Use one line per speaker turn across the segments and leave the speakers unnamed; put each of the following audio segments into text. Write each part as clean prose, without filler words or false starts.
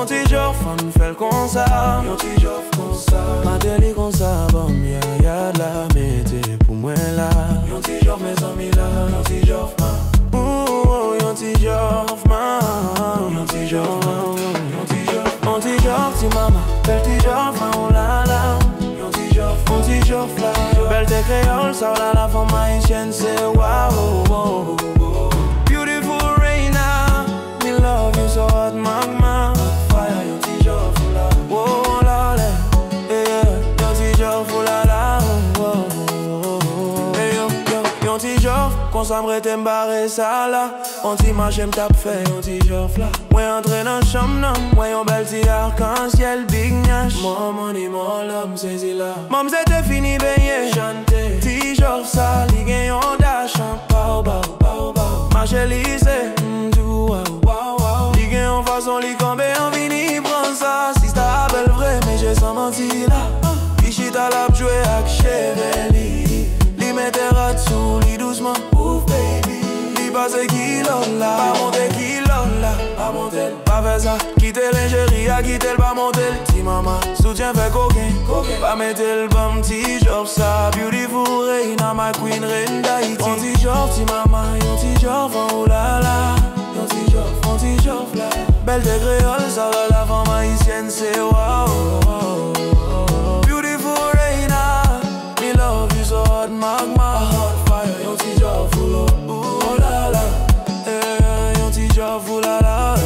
ti job fan fait comme ça. Yon ti job comme ça. Ma télé comme ça, bon, y'a de la mété pour moi là. Yon ti job mes amis là. Yon ti job man. Oh, yon ti job man. Yon ti job man. Yon ti job. Yon ti job ti mama. Bel ti job man, oh la la. Yon ti job là. Belle te créole, ça la femme haïtienne, c'est waouh. Beautiful Reina, me love you so hot, magma. Fire, yon ti job là. Oh la la, yeah, yon ti job la la. Hey yon ti job, qu'on s'ambre te m'barre ça là. On ti marche m'tap fait, yon ti job là. Moi entre dans chambre non, moi yon bel ti arc-en-ciel, big nyash. More money, more love, m'saisi là. Mam c'était fini baigné, chanter. Ti job ça, li gen yon dash, pow pow pow pow. Marche lycée, do wow. Li gen yon façon, li kambe en vini, prend ça. Si ta belle vrai, mais j'ai sans mentir là. Pichita la jouer ak cheveli. Li mette rat sous li doucement, ouf baby. Li passe kilo là, pas monter kilo là. Pas monter, pas faire ça. Quitter l'ingérie, à quitter le pas monter. Ti maman, soutien fait coquin. Pas mettre le bam, ti job ça. Beautiful Reina, my queen, reine d'Haïti. On ti job, ti maman, yon ti job, oh la la. Yon ti job là. Belle de créole, ça va la femme haïtienne, c'est wow. Beautiful Reina, me love you so hot, magma. Hot fire, yon ti job full of, oh la la. Yon ti job full la la.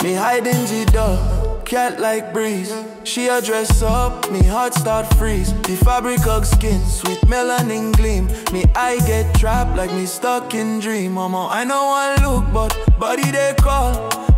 Me hide in the dark, cat like breeze. She a dress up, me heart start freeze. The fabric of skin, sweet melanin gleam. Me eye get trapped like me stuck in dream. Mama, I know I look, but body they call.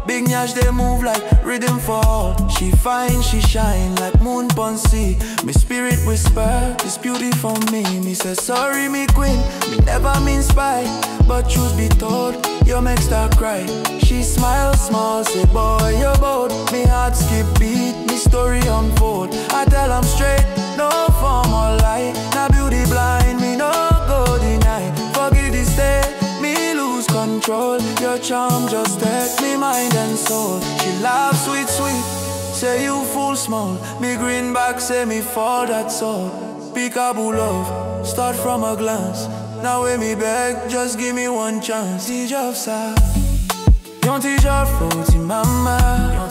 Big nyash they move like rhythm fall. She fine, she shine like moon pon sea. Me spirit whisper, this beauty for me. Me say sorry me queen, me never mean spite. But truth be told, you make star cry. She smiles small, say boy you're bold. Me heart skip beat, me story unfold. I tell I'm straight, no form or lie. Now beauty blind, me no go deny. Forgive this state, me lose control. Your charm just take me mind and soul. She laughs sweet, sweet, say you full small. Me green back, say me fall, that's all. Peekaboo love, start from a glance. Now when me beg, just give me one chance. Ti job ça, yon ti job for ti mama.